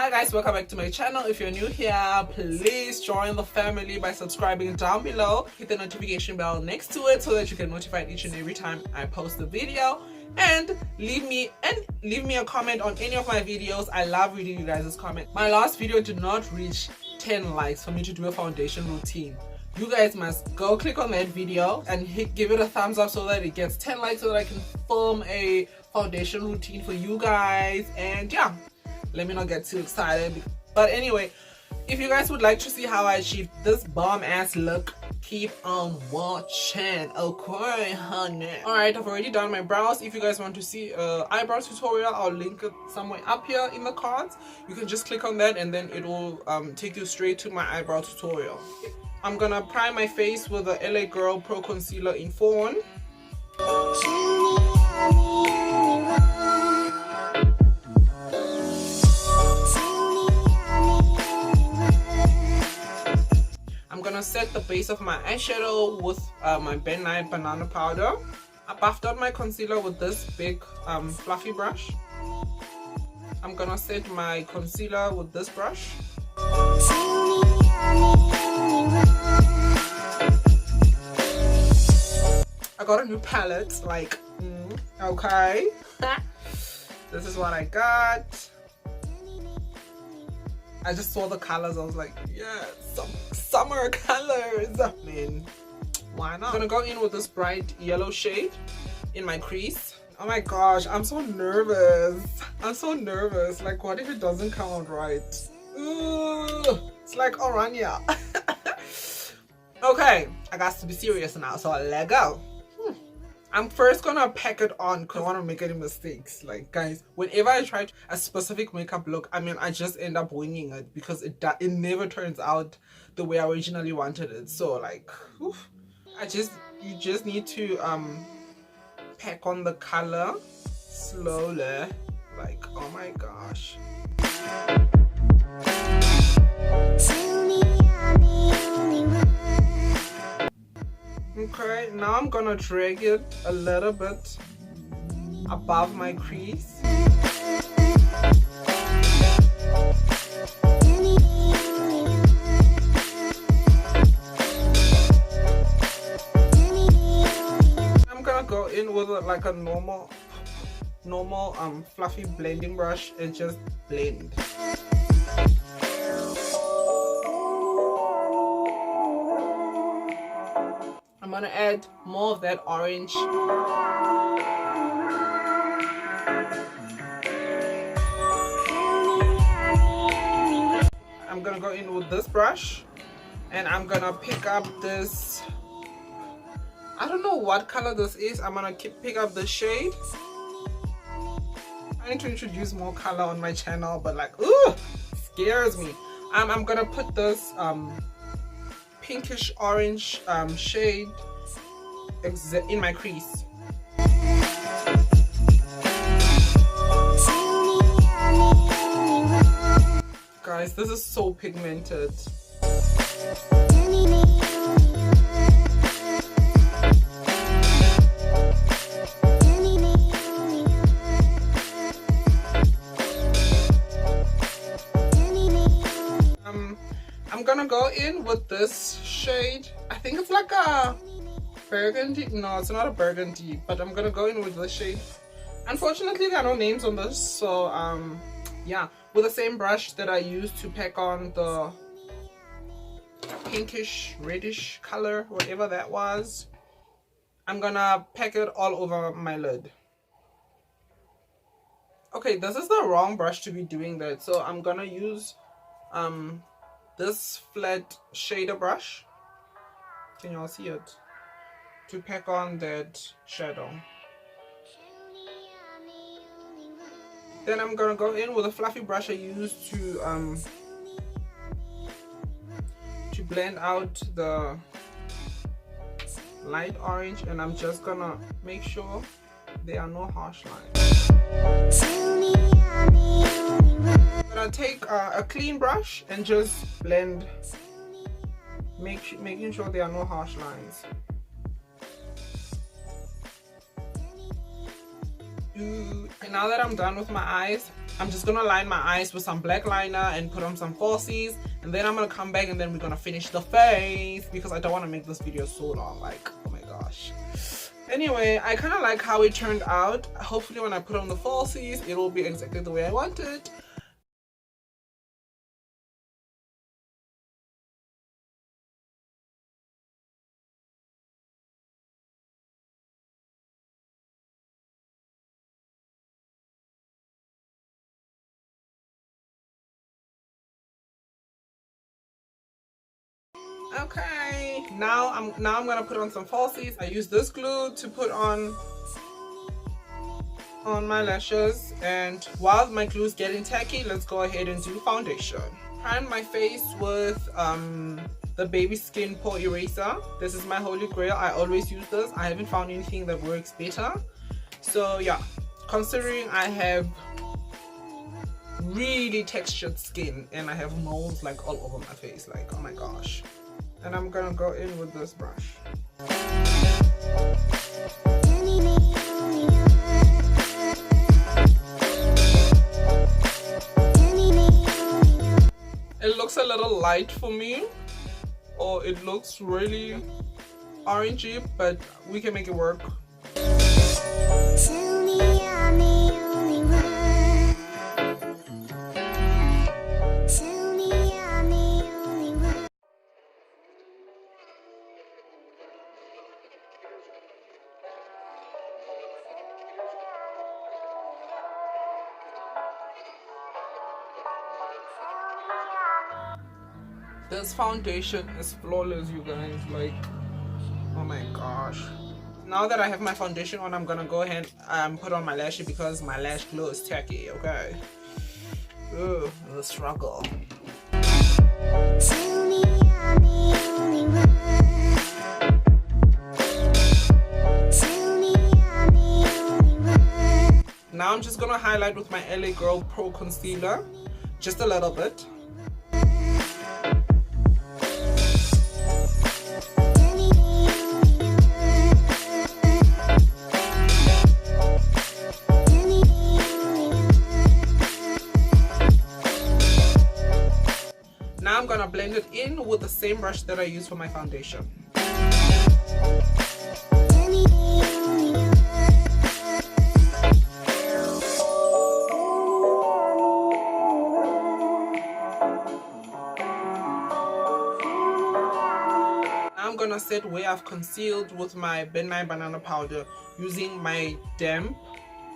Hi guys, welcome back to my channel. If you're new here, please join the family by subscribing down below. Hit the notification bell next to it so that you get notified each and every time I post a video. And leave me a comment on any of my videos. I love reading you guys' comments. My last video did not reach 10 likes for me to do a foundation routine. You guys must go click on that video and give it a thumbs up so that it gets 10 likes so that I can film a foundation routine for you guys. And yeah, let me not get too excited. But anyway, if you guys would like to see how I achieved this bomb ass look, keep on watching. Okay, honey. Alright, I've already done my brows. If you guys want to see eyebrow tutorial, I'll link it somewhere up here in the cards. You can just click on that and then it will take you straight to my eyebrow tutorial. I'm gonna prime my face with the LA Girl Pro Concealer in Fawn. I'm gonna set the base of my eyeshadow with my Ben Nye Banana Powder. I buffed out my concealer with this big fluffy brush. I'm gonna set my concealer with this brush. I got a new palette, like, okay. This is what I got. I just saw the colors, I was like, yeah, some summer colors. Man, why not? I'm gonna go in with this bright yellow shade in my crease. Oh my gosh, I'm so nervous. I'm so nervous. Like, what if it doesn't come out right? Ooh, it's like Orania. Okay, I got to be serious now, so let go. I'm first gonna pack it on because I don't want to make any mistakes. Like, guys, whenever I try a specific makeup look, I mean, I just end up winging it because it never turns out the way I originally wanted it. So like, oof, you just need to pack on the color slowly. Like, oh my gosh. Okay, now I'm gonna drag it a little bit above my crease. I'm gonna go in with like a normal fluffy blending brush and just blend. I'm gonna add more of that orange. I'm gonna go in with this brush and I'm gonna pick up this, I don't know what color this is. I'm gonna pick up the shade. I need to introduce more color on my channel, but like, ooh, scares me. I'm gonna put this pinkish orange shade in my crease. Guys, this is so pigmented. I'm gonna go in with this shade. I think it's like a burgundy. No, it's not a burgundy, but I'm gonna go in with this shade. Unfortunately, there are no names on this, so yeah, with the same brush that I used to pack on the pinkish reddish color, whatever that was, I'm gonna pack it all over my lid. Okay, this is the wrong brush to be doing that, so I'm gonna use this flat shader brush, can y'all see it, to pack on that shadow. Then I'm gonna go in with a fluffy brush I used to blend out the light orange, and I'm just gonna make sure there are no harsh lines. I'm gonna take a clean brush and just blend, making sure there are no harsh lines. And now that I'm done with my eyes, I'm just gonna line my eyes with some black liner and put on some falsies, and then I'm gonna come back and then we're gonna finish the face because I don't want to make this video so long, like, oh my gosh. Anyway, I kind of like how it turned out. Hopefully when I put on the falsies it will be exactly the way I want it. Okay, now I'm gonna put on some falsies. I use this glue to put on my lashes, and while my glue is getting tacky, let's go ahead and do foundation. Prime my face with the baby skin pore eraser. This is my holy grail. I always use this. I haven't found anything that works better. So yeah, considering I have really textured skin and I have moles like all over my face, like, oh my gosh. And I'm gonna go in with this brush. It looks a little light for me, or it looks really orangey, but we can make it work. This foundation is flawless, you guys, like, oh my gosh. Now that I have my foundation on, I'm gonna go ahead and put on my lashes because my lash glue is tacky, okay? Ooh, the struggle. Now I'm just gonna highlight with my LA Girl Pro Concealer, just a little bit. Now I'm gonna blend it in with the same brush that I use for my foundation. I'm gonna set where I've concealed with my Ben Nye banana powder using my damp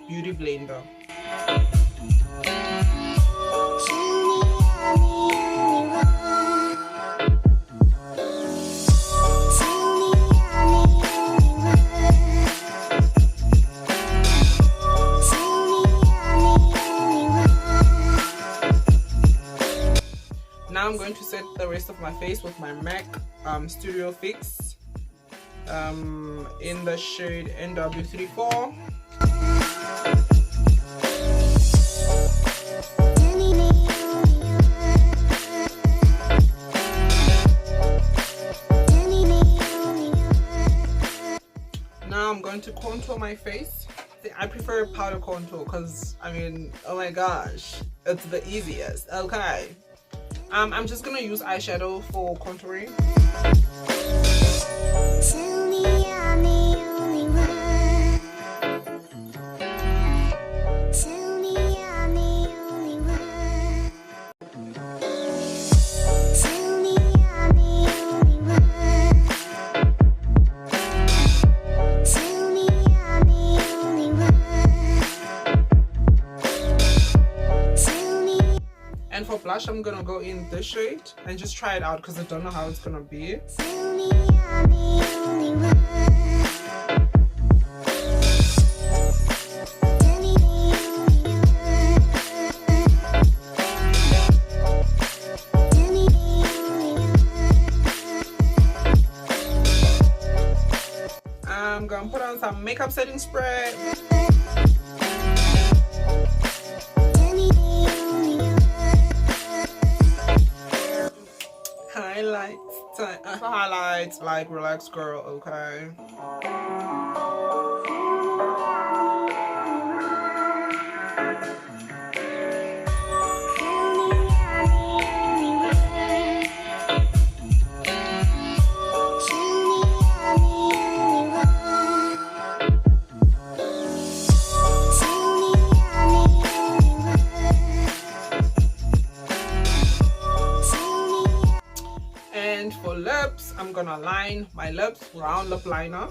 beauty blender. Now I'm going to set the rest of my face with my MAC Studio Fix in the shade NW34. Now I'm going to contour my face. I prefer powder contour because, I mean, oh my gosh, it's the easiest. Okay. I'm just gonna use eyeshadow for contouring. And for blush, I'm gonna go in this shade and just try it out because I don't know how it's gonna be. I'm gonna put on some makeup setting spray. Highlights, like, relax girl, okay? I'm gonna line my lips, round lip liner.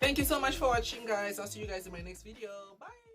Thank you so much for watching, guys. I'll see you guys in my next video. Bye.